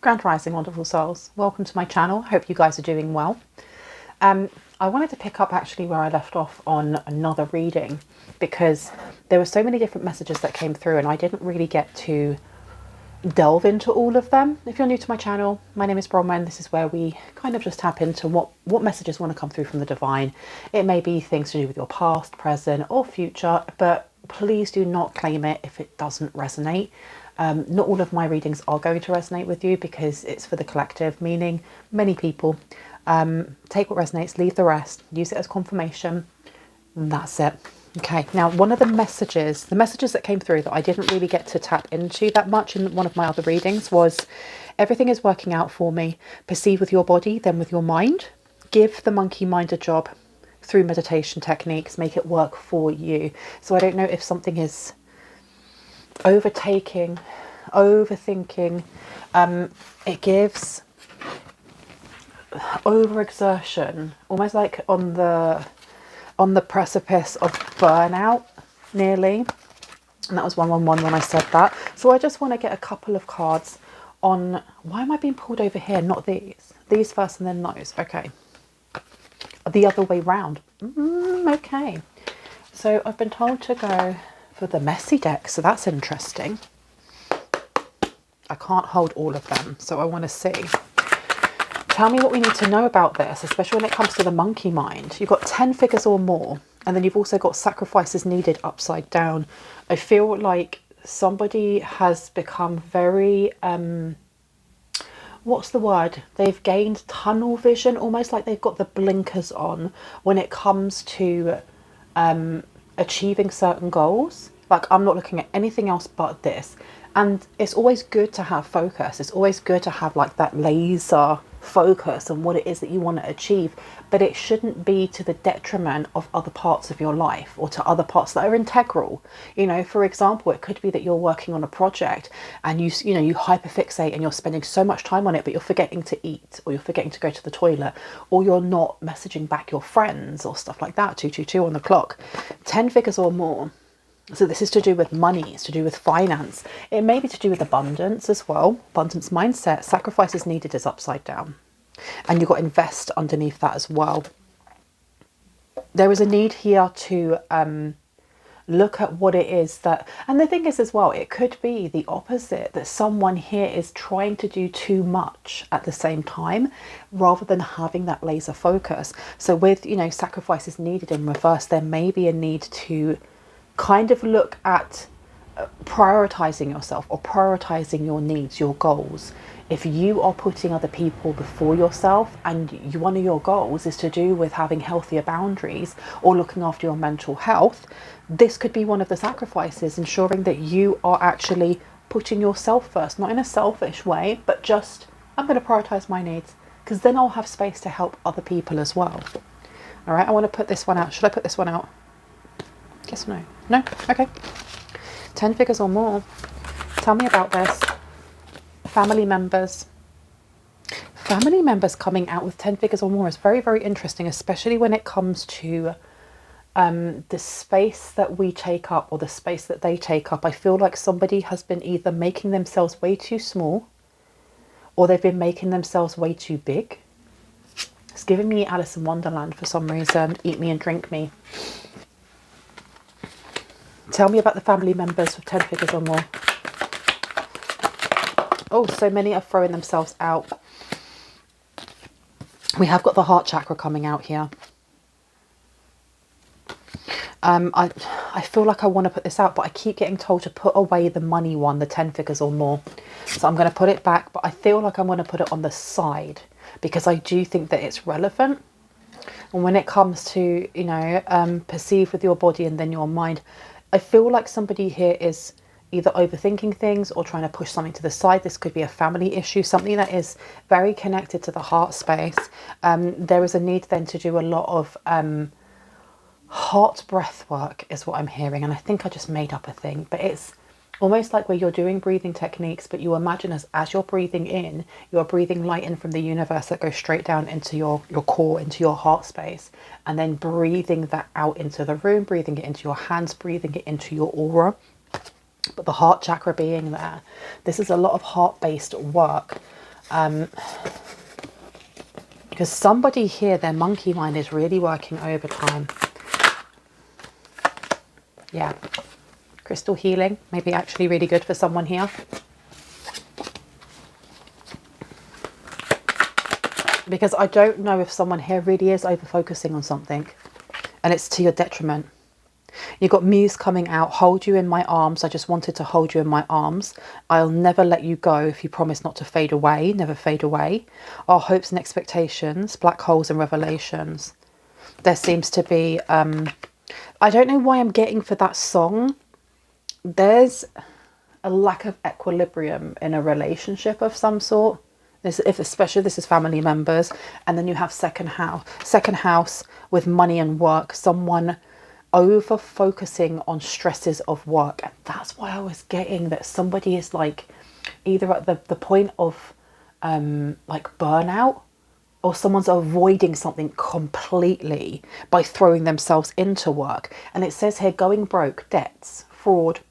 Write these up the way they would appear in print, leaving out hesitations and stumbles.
Grand Rising, wonderful souls. Welcome to my channel. Hope you guys are doing well. I wanted to pick up actually where I left off on another reading because there were so many different messages that came through and I didn't really get to delve into all of them. If you're new to my channel, my name is Bronwen. This is where we kind of just tap into what messages want to come through from the divine. It may be things to do with your past, present or future, but please do not claim it if it doesn't resonate. Not all of my readings are going to resonate with you because it's for the collective, meaning many people. Take what resonates, leave the rest, use it as confirmation. That's it. Okay, now one of the messages that came through that I didn't really get to tap into that much in one of my other readings was, everything is working out for me. Perceive with your body, then with your mind. Give the monkey mind a job through meditation techniques. Make it work for you. So I don't know if something is overthinking. It gives overexertion, almost like on the precipice of burnout, nearly. And that was 111 when I said that. So I just want to get a couple of cards on, why am I being pulled over here, not these? These first and then those. Okay. The other way round. Okay. So I've been told to go for the messy deck, so that's interesting. I can't hold all of them, so I want to see. Tell me what we need to know about this, especially when it comes to the monkey mind. You've got 10 figures or more, and then you've also got sacrifices needed upside down. I feel like somebody has become very, what's the word? They've gained tunnel vision, almost like they've got the blinkers on when it comes to achieving certain goals. Like, I'm not looking at anything else but this. And it's always good to have focus. It's always good to have like that laser focus on what it is that you want to achieve, but it shouldn't be to the detriment of other parts of your life or to other parts that are integral. You know, for example, it could be that you're working on a project and you hyperfixate and you're spending so much time on it, but you're forgetting to eat, or you're forgetting to go to the toilet, or you're not messaging back your friends or stuff like that. 222 on the clock. 10 figures or more. So this is to do with money, it's to do with finance. It may be to do with abundance as well. Abundance mindset. Sacrifices needed is upside down. And you've got invest underneath that as well. There is a need here to look at what it is that... And the thing is as well, it could be the opposite, that someone here is trying to do too much at the same time rather than having that laser focus. So with, sacrifices needed in reverse, there may be a need to kind of look at prioritizing yourself or prioritizing your needs, your goals. If you are putting other people before yourself and one of your goals is to do with having healthier boundaries or looking after your mental health, this could be one of the sacrifices, ensuring that you are actually putting yourself first, not in a selfish way, but just, I'm going to prioritize my needs because then I'll have space to help other people as well. All right, I want to put this one out. Should I put this one out? Yes or no? No? Okay. 10 figures or more. Tell me about this. Family members. Family members coming out with 10 figures or more is very, very interesting, especially when it comes to the space that we take up or the space that they take up. I feel like somebody has been either making themselves way too small or they've been making themselves way too big. It's giving me Alice in Wonderland for some reason. Eat me and drink me. Tell me about the family members with 10 figures or more. Oh, so many are throwing themselves out. We have got the heart chakra coming out here. I feel like I want to put this out, but I keep getting told to put away the money one, the 10 figures or more. So I'm going to put it back, but I feel like I want to put it on the side because I do think that it's relevant. And when it comes to, perceive with your body and then your mind, I feel like somebody here is either overthinking things or trying to push something to the side. This could be a family issue, something that is very connected to the heart space. There is a need then to do a lot of heart breath work is what I'm hearing. And I think I just made up a thing, but it's almost like where you're doing breathing techniques, but you imagine as you're breathing in, you're breathing light in from the universe that goes straight down into your core, into your heart space, and then breathing that out into the room, breathing it into your hands, breathing it into your aura. But the heart chakra being there, this is a lot of heart-based work. Because somebody here, their monkey mind is really working overtime. Yeah. Crystal healing, maybe actually really good for someone here. Because I don't know if someone here really is over-focusing on something and it's to your detriment. You've got Muse coming out, hold you in my arms. I just wanted to hold you in my arms. I'll never let you go if you promise not to fade away, never fade away. Our hopes and expectations, black holes and revelations. There seems to be, I don't know why I'm getting for that song. There's a lack of equilibrium in a relationship of some sort. Especially this is family members, and then you have second house with money and work, someone over focusing on stresses of work. And that's why I was getting that somebody is like either at the point of like burnout, or someone's avoiding something completely by throwing themselves into work. And it says here, going broke, debts, fraud,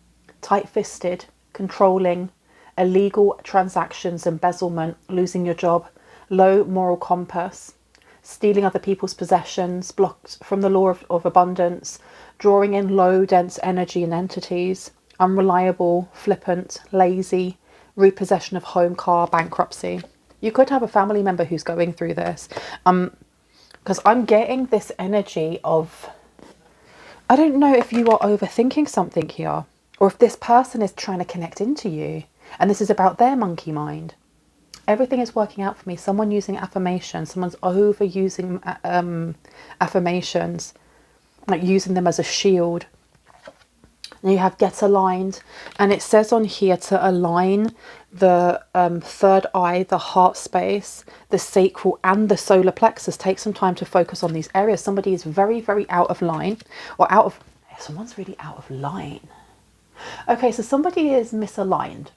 tight-fisted, controlling, illegal transactions, embezzlement, losing your job, low moral compass, stealing other people's possessions, blocked from the law of abundance, drawing in low dense energy and entities, unreliable, flippant, lazy, repossession of home, car, bankruptcy. You could have a family member who's going through this. Because I'm getting this energy of, I don't know if you are overthinking something here, or if this person is trying to connect into you. And this is about their monkey mind. Everything is working out for me. Someone using affirmations. Someone's overusing affirmations. Like using them as a shield. And you have get aligned. And it says on here to align the third eye, the heart space, the sacral and the solar plexus. Take some time to focus on these areas. Somebody is very, very out of line. Or someone's really out of line. Okay, so somebody is misaligned.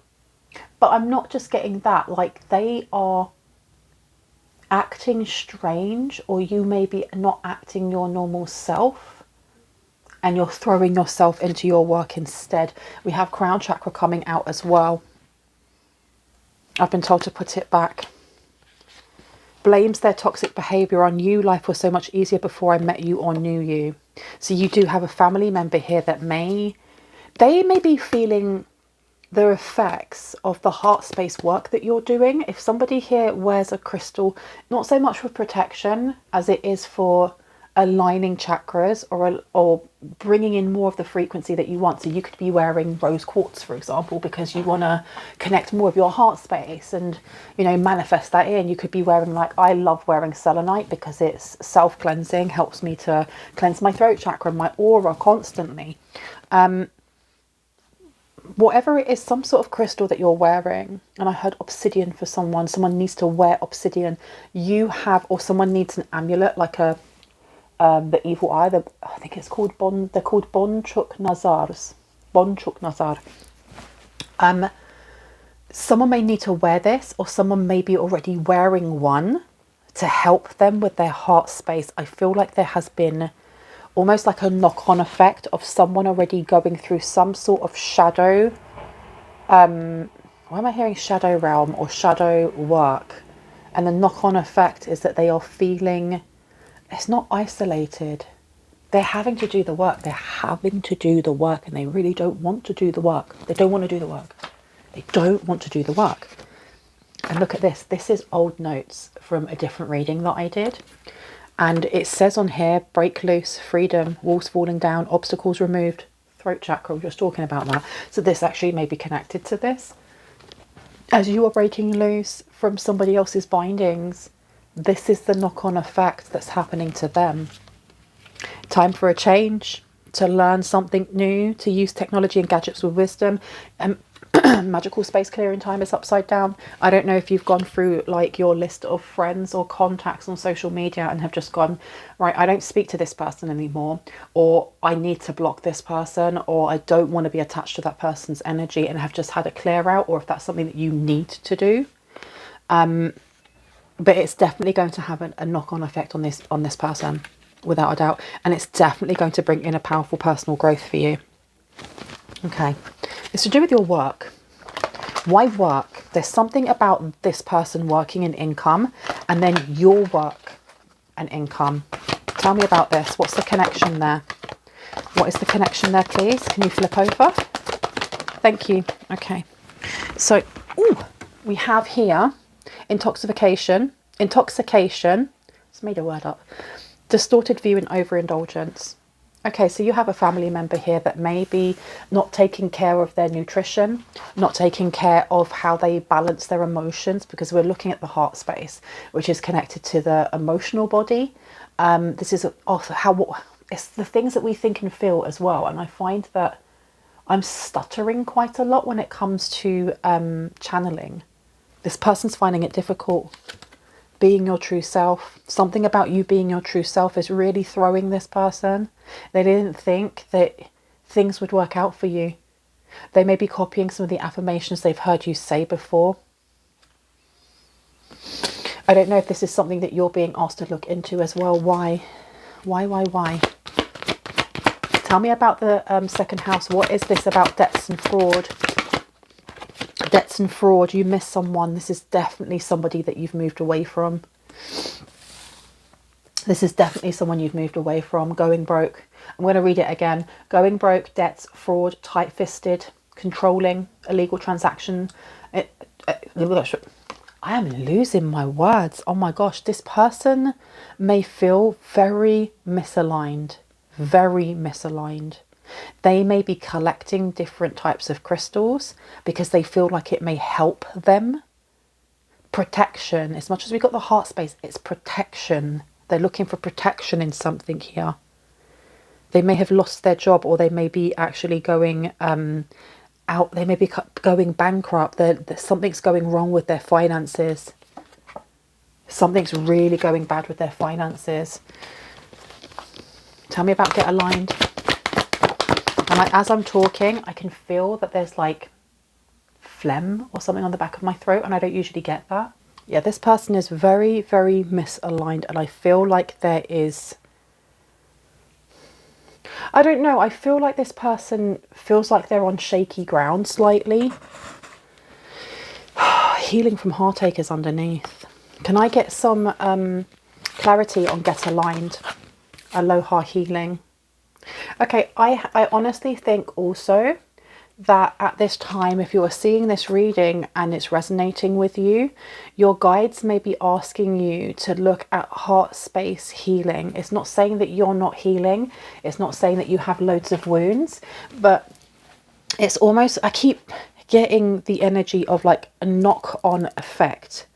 But I'm not just getting that, like they are acting strange, or you may be not acting your normal self and you're throwing yourself into your work instead. We have crown chakra coming out as well. I've been told to put it back. Blames their toxic behaviour on you. Life was so much easier before I met you or knew you. So you do have a family member here that they may be feeling the effects of the heart space work that you're doing. If somebody here wears a crystal, not so much for protection as it is for aligning chakras, or bringing in more of the frequency that you want. So you could be wearing rose quartz, for example, because you want to connect more of your heart space and, you know, manifest that in. You could be wearing, like, I love wearing selenite because it's self-cleansing, helps me to cleanse my throat chakra and my aura constantly. Whatever it is, some sort of crystal that you're wearing, and I heard obsidian for someone needs to wear obsidian. You have, or someone needs an amulet, like the evil eye, I think it's called they're called Bonchuk Nazars. Bonchuk Nazar. Someone may need to wear this, or someone may be already wearing one to help them with their heart space. I feel like there has been almost like a knock-on effect of someone already going through some sort of shadow. Why am I hearing shadow realm or shadow work? And the knock-on effect is that they are feeling, it's not isolated. They're having to do the work. They're having to do the work, and they really don't want to do the work. They don't want to do the work. They don't want to do the work. And look at this. This is old notes from a different reading that I did. And it says on here, break loose, freedom, walls falling down, obstacles removed, throat chakra. We were just talking about that. So this actually may be connected to this. As you are breaking loose from somebody else's bindings, this is the knock-on effect that's happening to them. Time for a change, to learn something new, to use technology and gadgets with wisdom. Magical space clearing time is upside down. I don't know if you've gone through like your list of friends or contacts on social media and have just gone, right, I don't speak to this person anymore, or I need to block this person, or I don't want to be attached to that person's energy, and have just had a clear out, or if that's something that you need to do. But it's definitely going to have a knock-on effect on this person, without a doubt. And it's definitely going to bring in a powerful personal growth for you. Okay. It's to do with your work. Why work? There's something about this person working in income and then your work and income. Tell me about this. What's the connection there? What is the connection there, please? Can you flip over? Thank you. Okay. So, we have here intoxication. Intoxication. Just made a word up. Distorted view and overindulgence. Okay, so you have a family member here that may be not taking care of their nutrition, not taking care of how they balance their emotions, because we're looking at the heart space, which is connected to the emotional body. This is also how it's the things that we think and feel as well. And I find that I'm stuttering quite a lot when it comes to channeling. This person's finding it difficult being your true self. Something about you being your true self is really throwing this person. They didn't think that things would work out for you. They may be copying some of the affirmations they've heard you say before. I don't know if this is something that you're being asked to look into as well. Why? Why? Tell me about the second house. What is this about debts and fraud? Debts and fraud. You miss someone. This is definitely somebody that you've moved away from. This is definitely someone you've moved away from. Going broke. I'm going to read it again. Going broke, debts, fraud, tight-fisted, controlling, illegal transaction. I am losing my words. Oh my gosh. This person may feel very misaligned. Very misaligned. They may be collecting different types of crystals because they feel like it may help them. Protection. As much as we've got the heart space, it's protection. They're looking for protection in something here. They may have lost their job, or they may be actually going out. They may be going bankrupt. Something's going wrong with their finances. Something's really going bad with their finances. Tell me about get aligned. And as I'm talking, I can feel that there's like phlegm or something on the back of my throat, and I don't usually get that. Yeah, this person is very, very misaligned, and I feel like there is... I don't know, I feel like this person feels like they're on shaky ground slightly. Healing from heartache is underneath. Can I get some clarity on get aligned? Aloha healing. Okay, I honestly think also that at this time, if you are seeing this reading and it's resonating with you, your guides may be asking you to look at heart space healing. It's not saying that you're not healing. It's not saying that you have loads of wounds, but it's almost, I keep getting the energy of like a knock-on effect.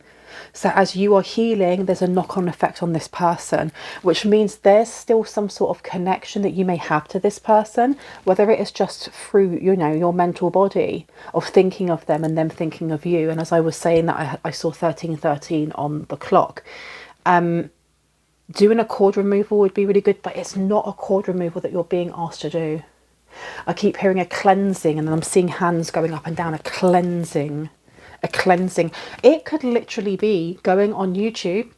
So as you are healing, there's a knock-on effect on this person, which means there's still some sort of connection that you may have to this person, whether it is just through, you know, your mental body of thinking of them and them thinking of you. And as I was saying that I saw 1313 on the clock. Doing a cord removal would be really good, but it's not a cord removal that you're being asked to do. I keep hearing a cleansing, and then I'm seeing hands going up and down, a cleansing. A cleansing. It could literally be going on YouTube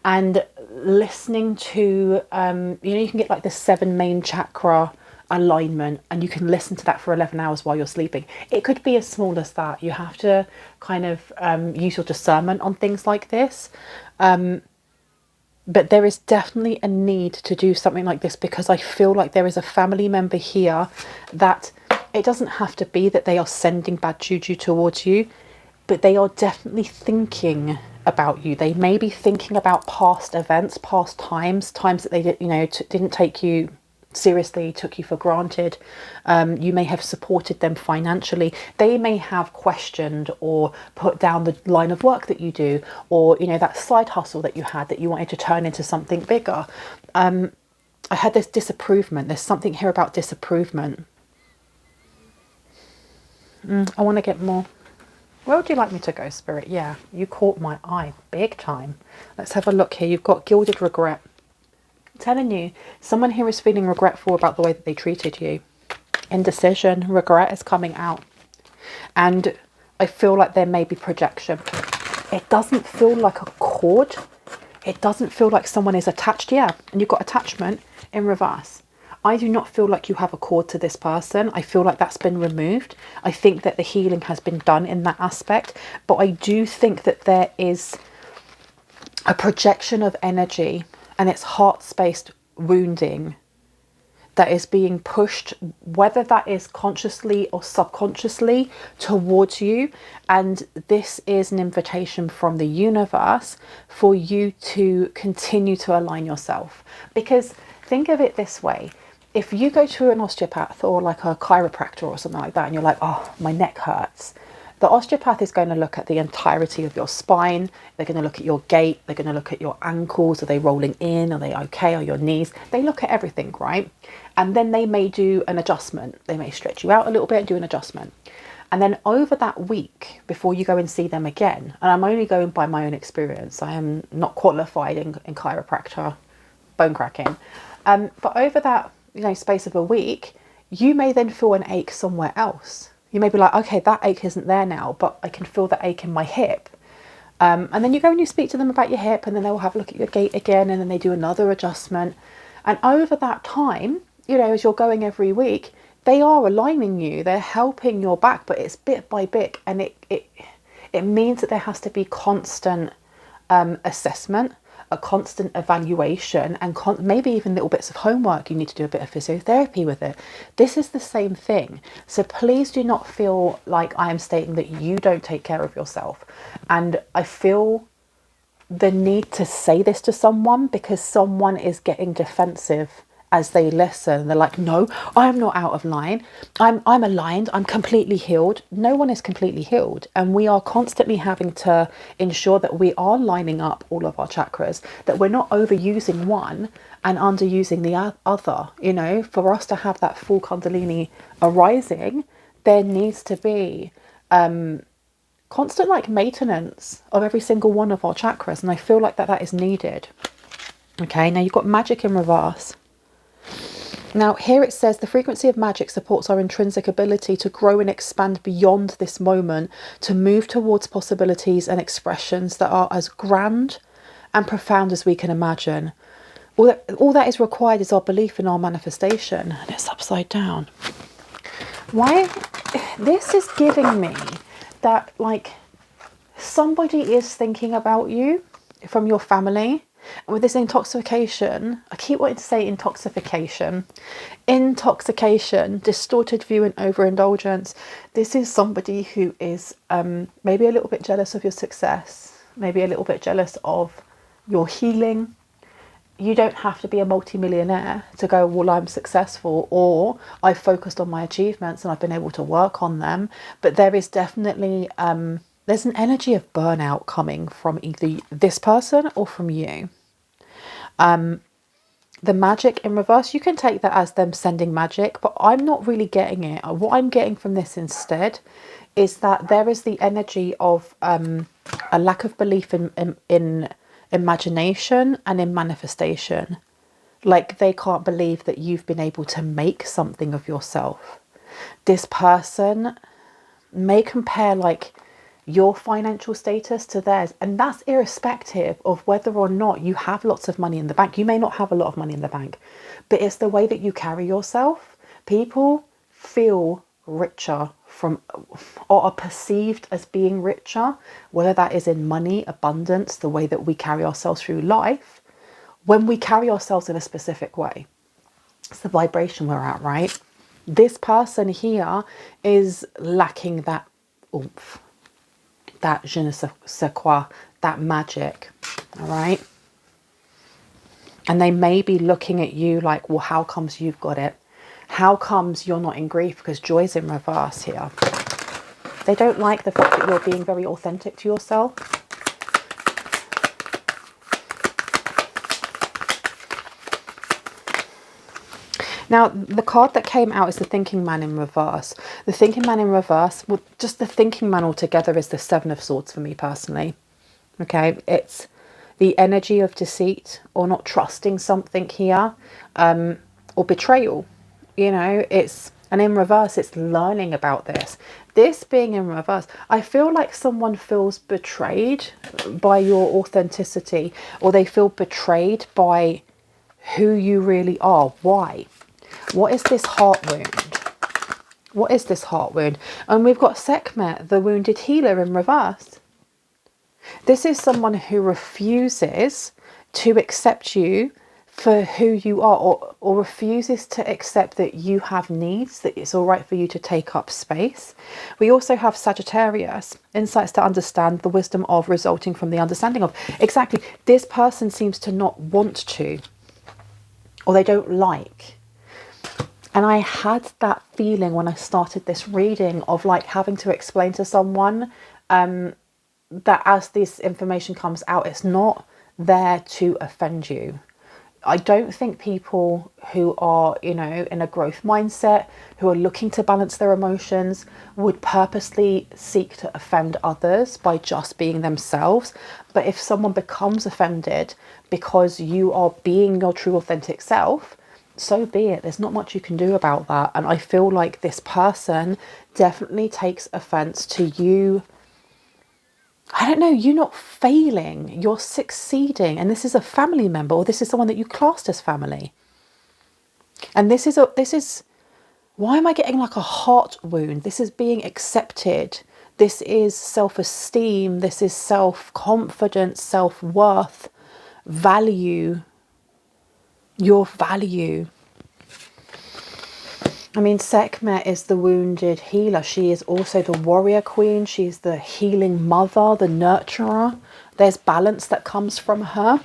and listening to you know, you can get like the 7 main chakra alignment, and you can listen to that for 11 hours while you're sleeping. It could be as small as that. You have to kind of use your discernment on things like this, but there is definitely a need to do something like this, because I feel like there is a family member here that it doesn't have to be that they are sending bad juju towards you, but they are definitely thinking about you. They may be thinking about past events, past times that they did, you know, didn't take you seriously, took you for granted. You may have supported them financially. They may have questioned or put down the line of work that you do, or, you know, that side hustle that you had that you wanted to turn into something bigger. I had this disapprovement. There's something here about disapprovement. I want to get more. Where would you like me to go, Spirit? Yeah, you caught my eye big time. Let's have a look here. You've got gilded regret. I'm telling you, someone here is feeling regretful about the way that they treated you. Indecision, regret is coming out. And I feel like there may be projection. It doesn't feel like a cord. It doesn't feel like someone is attached. Yeah, and you've got attachment in reverse. I do not feel like you have a cord to this person. I feel like that's been removed. I think that the healing has been done in that aspect, but I do think that there is a projection of energy, and it's heart-spaced wounding that is being pushed, whether that is consciously or subconsciously, towards you. And this is an invitation from the universe for you to continue to align yourself. Because think of it this way: if you go to an osteopath or like a chiropractor or something like that, and you're like, oh, my neck hurts, the osteopath is going to look at the entirety of your spine. They're going to look at your gait. They're going to look at your ankles. Are they rolling in? Are they okay? Are your knees? They look at everything, right? And then they may do an adjustment. They may stretch you out a little bit and do an adjustment. And then over that week, before you go and see them again, and I'm only going by my own experience, I am not qualified in chiropractor, bone cracking. But over that, space of a week, you may then feel an ache somewhere else. You may be like, okay, that ache isn't there now, but I can feel the ache in my hip. And then you go and you speak to them about your hip, and then they'll have a look at your gait again, and then they do another adjustment. And over that time, as you're going every week, they are aligning you. They're helping your back, but it's bit by bit. And it means that there has to be constant assessment, a constant evaluation, and maybe even little bits of homework. You need to do a bit of physiotherapy with it. This is the same thing. So please do not feel like I am stating that you don't take care of yourself. And I feel the need to say this to someone because someone is getting defensive as they listen. They're like, no, I'm not out of line. I'm aligned. I'm completely healed. No one is completely healed. And we are constantly having to ensure that we are lining up all of our chakras, that we're not overusing one and underusing the other. For us to have that full Kundalini arising, there needs to be constant maintenance of every single one of our chakras. And I feel like that is needed. Okay, now you've got magic in reverse. Now here it says the frequency of magic supports our intrinsic ability to grow and expand beyond this moment, to move towards possibilities and expressions that are as grand and profound as we can imagine. All that is required is our belief in our manifestation. And it's upside down. Why? This is giving me that somebody is thinking about you from your family. And with this intoxication, I keep wanting to say intoxication, distorted view and overindulgence. This is somebody who is maybe a little bit jealous of your success, maybe a little bit jealous of your healing. You don't have to be a multimillionaire to go, well, I'm successful, or I've focused on my achievements and I've been able to work on them. But there is definitely, there's an energy of burnout coming from either this person or from you. The magic in reverse, you can take that as them sending magic, but I'm not really getting it. What I'm getting from this instead is that there is the energy of a lack of belief in imagination and in manifestation. Like they can't believe that you've been able to make something of yourself. This person may compare your financial status to theirs, and that's irrespective of whether or not you have lots of money in the bank. You may not have a lot of money in the bank, but it's the way that you carry yourself. People feel richer or are perceived as being richer, whether that is in money, abundance, the way that we carry ourselves through life, when we carry ourselves in a specific way. It's the vibration we're at, right? This person here is lacking that oomph, that je ne sais quoi, that magic, all right? And they may be looking at you like, well, how comes you've got it? How comes you're not in grief? Because joy's in reverse here. They don't like the fact that you're being very authentic to yourself. Now, the card that came out is the Thinking Man in reverse. The Thinking Man in reverse, well, just the Thinking Man altogether is the Seven of Swords for me personally. Okay, it's the energy of deceit or not trusting something here, or betrayal. And in reverse, it's learning about this. This being in reverse, I feel like someone feels betrayed by your authenticity, or they feel betrayed by who you really are. Why? What is this heart wound? What is this heart wound? And we've got Sekhmet, the wounded healer, in reverse. This is someone who refuses to accept you for who you are, or refuses to accept that you have needs, that it's all right for you to take up space. We also have Sagittarius, insights to understand, the wisdom of resulting from the understanding of. Exactly, this person seems to not want to, or they don't like. And I had that feeling when I started this reading of like having to explain to someone that as this information comes out, it's not there to offend you. I don't think people who are, you know, in a growth mindset, who are looking to balance their emotions, would purposely seek to offend others by just being themselves. But if someone becomes offended because you are being your true authentic self, so be it. There's not much you can do about that. And I feel like this person definitely takes offense to you. I don't know, you're not failing, you're succeeding. And this is a family member, or this is someone that you classed as family. And this is, why am I getting like a heart wound? This is being accepted. This is self-esteem. This is self-confidence, self-worth, value, your value. I mean, Sekhmet is the wounded healer. She is also the warrior queen. She's the healing mother, the nurturer. There's balance that comes from her.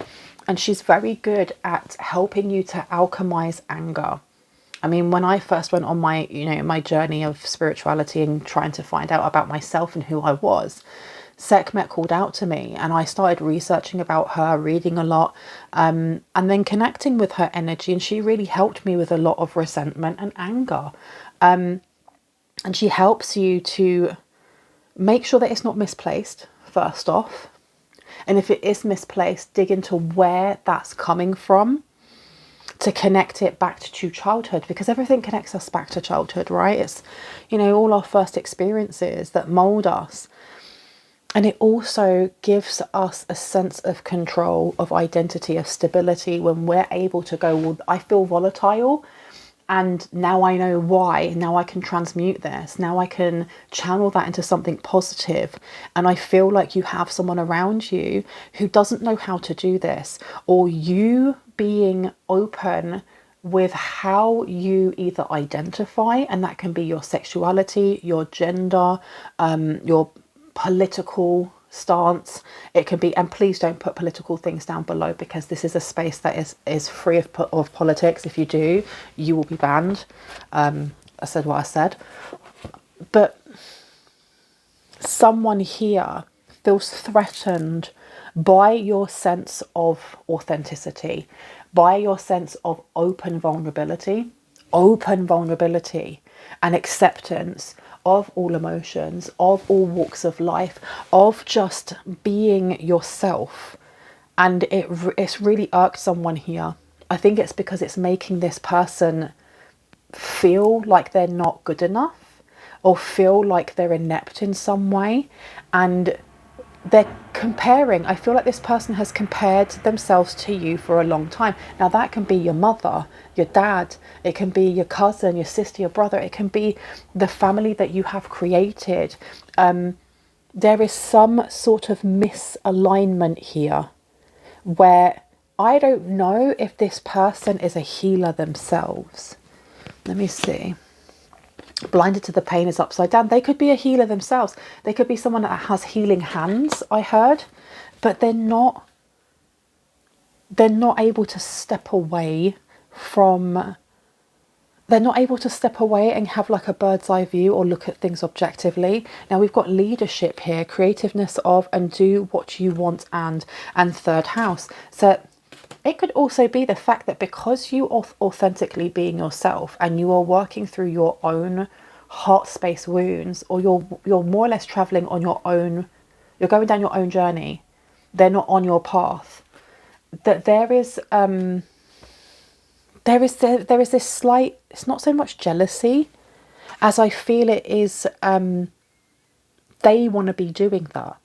And she's very good at helping you to alchemize anger. I mean, when I first went on my, you know, my journey of spirituality and trying to find out about myself and who I was, Sekhmet called out to me, and I started researching about her, reading a lot, and then connecting with her energy. And she really helped me with a lot of resentment and anger. And she helps you to make sure that it's not misplaced, first off. And if it is misplaced, dig into where that's coming from to connect it back to childhood, because everything connects us back to childhood, right? It's, you know, all our first experiences that mold us. And it also gives us a sense of control, of identity, of stability, when we're able to go, well, I feel volatile, and now I know why. Now I can transmute this. Now I can channel that into something positive. And I feel like you have someone around you who doesn't know how to do this, or you being open with how you either identify, and that can be your sexuality, your gender, your political stance. It can be, and please don't put political things down below, because this is a space that is free of politics. If you do, you will be banned. I said what I said. But someone here feels threatened by your sense of authenticity, by your sense of open vulnerability and acceptance of all emotions, of all walks of life, of just being yourself. And it's really irked someone here. I think it's because it's making this person feel like they're not good enough, or feel like they're inept in some way. And they're comparing. I feel like this person has compared themselves to you for a long time. Now that can be your mother, your dad, it can be your cousin, your sister, your brother, it can be the family that you have created. There is some sort of misalignment here where I don't know if this person is a healer themselves. Let me see. Blinded to the pain is upside down. They could be a healer themselves. They could be someone that has healing hands, I heard, but they're not able to step away from, they're not able to step away and have like a bird's eye view or look at things objectively. Now we've got leadership here, creativeness of, and do what you want, and third house. So it could also be the fact that because you are authentically being yourself, and you are working through your own heart space wounds, or you're more or less traveling on your own, you're going down your own journey, they're not on your path, that there is this slight, it's not so much jealousy as I feel it is they want to be doing that.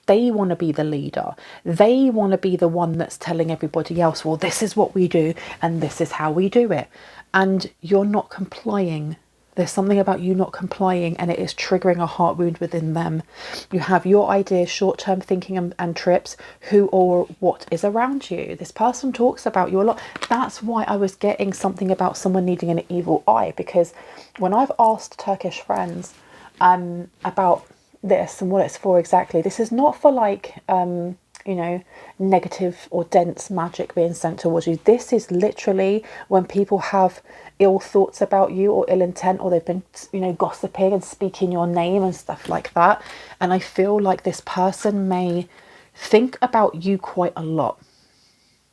They want to be the leader. They want to be the one that's telling everybody else, well, this is what we do and this is how we do it. And you're not complying. There's something about you not complying, and it is triggering a heart wound within them. You have your ideas, short-term thinking and trips, who or what is around you. This person talks about you a lot. That's why I was getting something about someone needing an evil eye, because when I've asked Turkish friends about this and what it's for exactly, this is not for like you know, negative or dense magic being sent towards you. This is literally when people have ill thoughts about you or ill intent, or they've been, you know, gossiping and speaking your name and stuff like that. And I feel like this person may think about you quite a lot,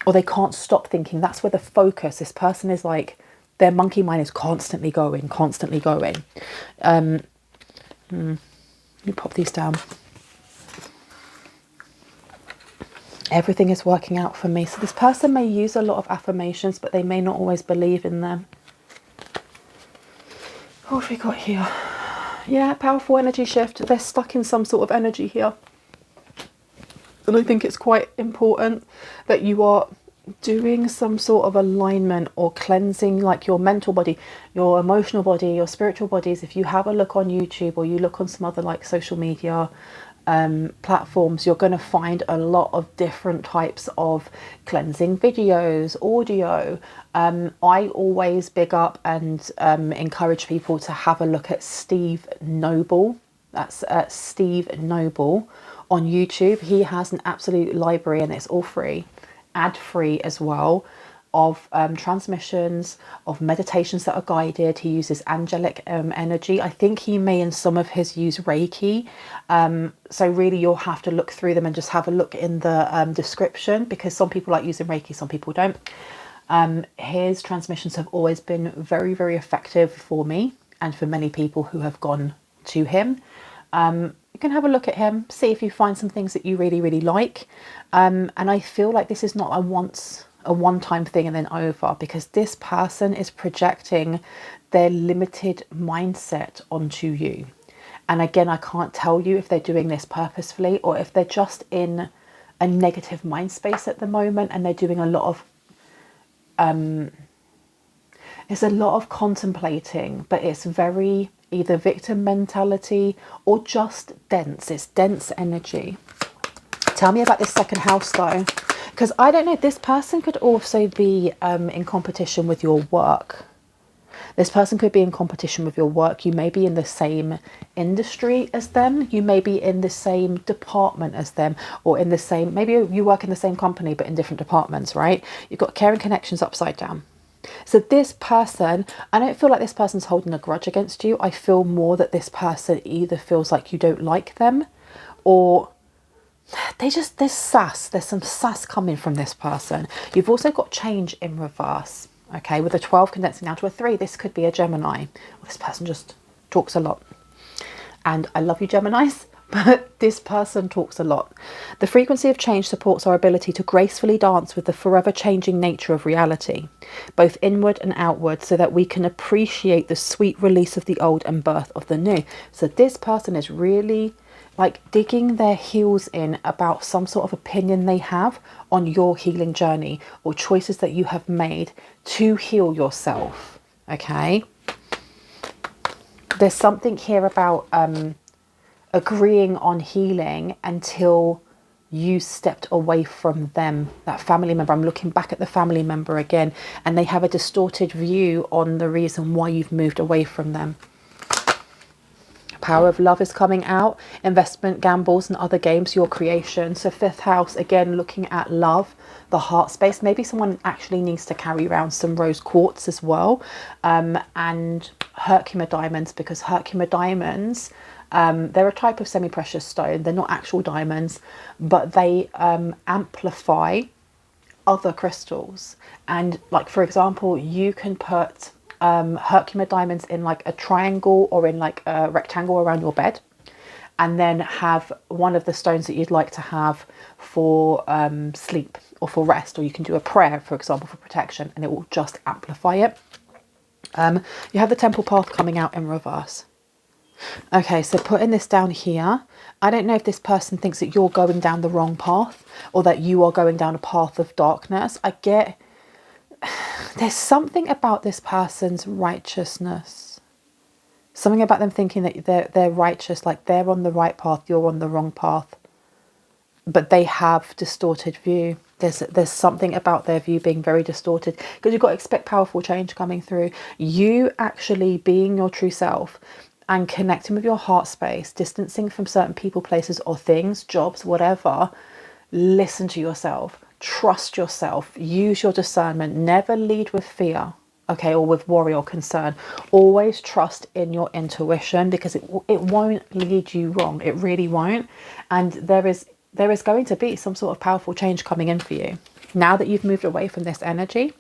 or they can't stop thinking. That's where the focus, this person is like, their monkey mind is constantly going, constantly going. Let me pop these down. Everything is working out for me. So this person may use a lot of affirmations, but they may not always believe in them. What have we got here? Yeah, powerful energy shift. They're stuck in some sort of energy here. And I think it's quite important that you are doing some sort of alignment or cleansing, like your mental body, your emotional body, your spiritual bodies. If you have a look on YouTube or you look on some other like social media platforms, you're going to find a lot of different types of cleansing videos, audio. I always big up and encourage people to have a look at Steve Noble. That's Steve Noble on YouTube. He has an absolute library, and it's all free, ad free as well, of transmissions, of meditations that are guided. He uses angelic energy. I think he may in some of his use Reiki. So really you'll have to look through them and just have a look in the description, because some people like using Reiki, some people don't. His transmissions have always been very, very effective for me and for many people who have gone to him. You can have a look at him, see if you find some things that you really, really like. And I feel like this is not a one-time thing and then over, because this person is projecting their limited mindset onto you. And again, I can't tell you if they're doing this purposefully or if they're just in a negative mind space at the moment, and they're doing a lot of it's a lot of contemplating, but it's very either victim mentality or just dense. It's dense energy. Tell me about this second house though, because I don't know, this person could also be in competition with your work. This person could be in competition with your work. You may be in the same industry as them. You may be in the same department as them, or in the same, maybe you work in the same company but in different departments, right? You've got caring connections upside down. So this person, I don't feel like this person's holding a grudge against you. I feel more that this person either feels like you don't like them, or there's sass. There's some sass coming from this person. You've also got change in reverse. Okay, with a 12 condensing down to a 3, this could be a Gemini. Well, this person just talks a lot. And I love you, Geminis, but this person talks a lot. The frequency of change supports our ability to gracefully dance with the forever changing nature of reality, both inward and outward, so that we can appreciate the sweet release of the old and birth of the new. So this person is really like digging their heels in about some sort of opinion they have on your healing journey or choices that you have made to heal yourself. Okay, there's something here about agreeing on healing until you stepped away from them, that family member. I'm looking back at the family member again, and they have a distorted view on the reason why you've moved away from them. Power of love is coming out. Investment, gambles and other games, your creation. So 5th house, again, looking at love, the heart space. Maybe someone actually needs to carry around some rose quartz as well. And Herkimer diamonds, because Herkimer diamonds, they're a type of semi-precious stone. They're not actual diamonds, but they amplify other crystals. And like, for example, you can put Herkimer diamonds in like a triangle or in like a rectangle around your bed, and then have one of the stones that you'd like to have for sleep or for rest, or you can do a prayer, for example, for protection, and it will just amplify it. You have the temple path coming out in reverse. Okay, so putting this down here, I don't know if this person thinks that you're going down the wrong path or that you are going down a path of darkness. I get, there's something about this person's righteousness. Something about them thinking that they're righteous, like they're on the right path, you're on the wrong path. But they have distorted view. There's something about their view being very distorted, because you've got to expect powerful change coming through. You actually being your true self and connecting with your heart space, distancing from certain people, places or things, jobs, whatever. Listen to yourself, trust yourself, use your discernment, never lead with fear, okay, or with worry or concern. Always trust in your intuition, because it won't lead you wrong. It really won't. And there is going to be some sort of powerful change coming in for you now that you've moved away from this energy.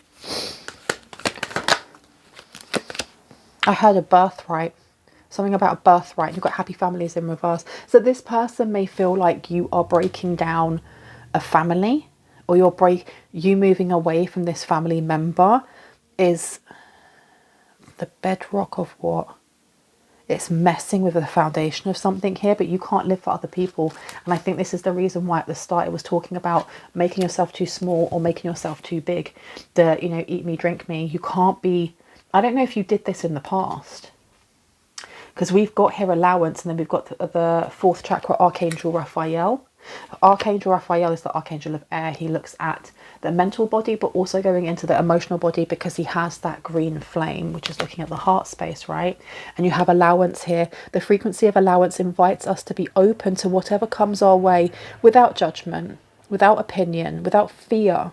I heard a birthright. Something about a birthright. You've got happy families in reverse. So this person may feel like you are breaking down a family, or you moving away from this family member is the bedrock of what? It's messing with the foundation of something here, but you can't live for other people. And I think this is the reason why at the start it was talking about making yourself too small or making yourself too big. The, you know, eat me, drink me. You can't be, I don't know if you did this in the past, because we've got here allowance, and then we've got the fourth chakra, Archangel Raphael. Archangel Raphael is the archangel of air. He looks at the mental body, but also going into the emotional body, because he has that green flame, which is looking at the heart space, right? And you have allowance here. The frequency of allowance invites us to be open to whatever comes our way, without judgment, without opinion, without fear,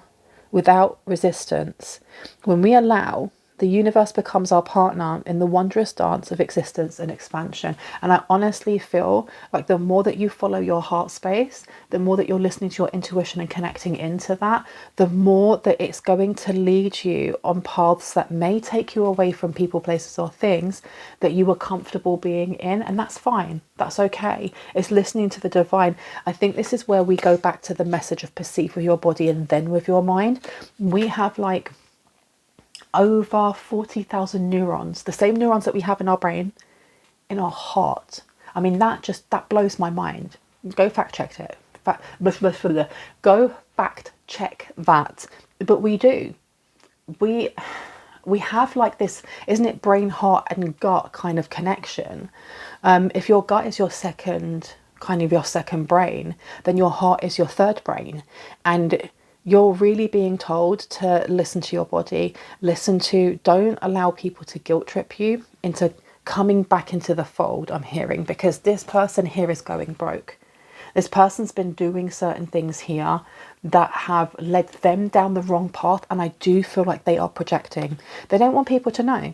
without resistance. When we allow, the universe becomes our partner in the wondrous dance of existence and expansion. And I honestly feel like the more that you follow your heart space, the more that you're listening to your intuition and connecting into that, the more that it's going to lead you on paths that may take you away from people, places or things that you were comfortable being in. And that's fine. That's okay. It's listening to the divine. I think this is where we go back to the message of perceive with your body and then with your mind. We have like over 40,000 neurons, the same neurons that we have in our brain, in our heart. I mean, that blows my mind. Go fact check it. Go fact check that. But we do. We have like this, isn't it, brain, heart and gut kind of connection. If your gut is your second, kind of your second brain, then your heart is your third brain. And you're really being told to listen to your body, don't allow people to guilt trip you into coming back into the fold, I'm hearing, because this person here is going broke. This person's been doing certain things here that have led them down the wrong path, and I do feel like they are projecting. They don't want people to know.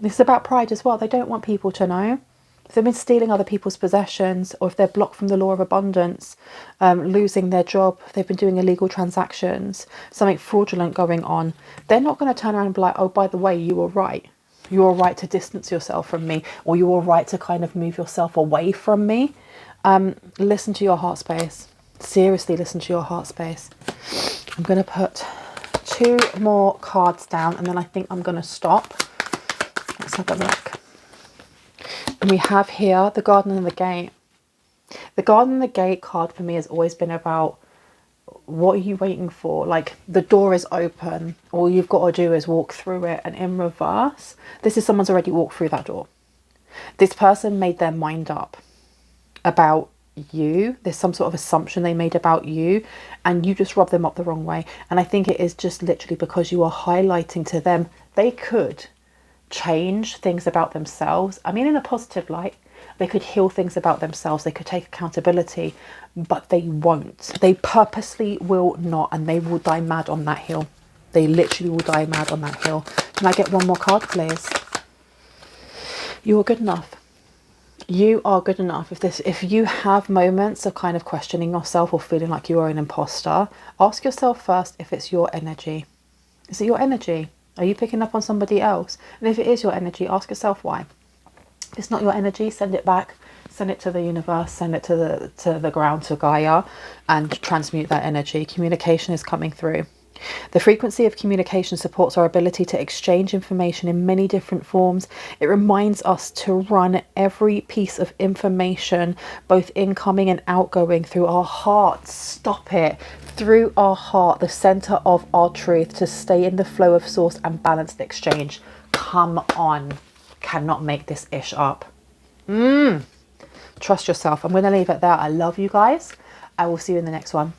This is about pride as well. They don't want people to know. If they've been stealing other people's possessions, or if they're blocked from the law of abundance, losing their job, if they've been doing illegal transactions, something fraudulent going on, they're not going to turn around and be like, oh, by the way, you were right. You were right to distance yourself from me, or you were right to kind of move yourself away from me. Listen to your heart space. Seriously, listen to your heart space. I'm going to put 2 more cards down, and then I think I'm going to stop. Let's have a look. And we have here the garden and the gate. The garden and the gate card for me has always been about, what are you waiting for? Like, the door is open. All you've got to do is walk through it. And in reverse, this is someone's already walked through that door. This person made their mind up about you. There's some sort of assumption they made about you, and you just rubbed them up the wrong way. And I think it is just literally because you are highlighting to them they could change things about themselves. I mean, in a positive light, they could heal things about themselves. They could take accountability, but they won't. They purposely will not, and they will die mad on that hill. They literally will die mad on that hill. Can I get one more card, please? You are good enough. You are good enough. If you have moments of kind of questioning yourself or feeling like you are an imposter, ask yourself first if it's your energy. Is it your energy? Are you picking up on somebody else? And if it is your energy, ask yourself why. If it's not your energy, send it back. Send it to the universe. Send it to the ground, to Gaia, and transmute that energy. Communication is coming through. The frequency of communication supports our ability to exchange information in many different forms. It reminds us to run every piece of information, both incoming and outgoing, through our heart. Stop it. Through our heart, the center of our truth, to stay in the flow of source and balance the exchange. Come on. Cannot make this ish up. Trust yourself. I'm going to leave it there. I love you guys. I will see you in the next one.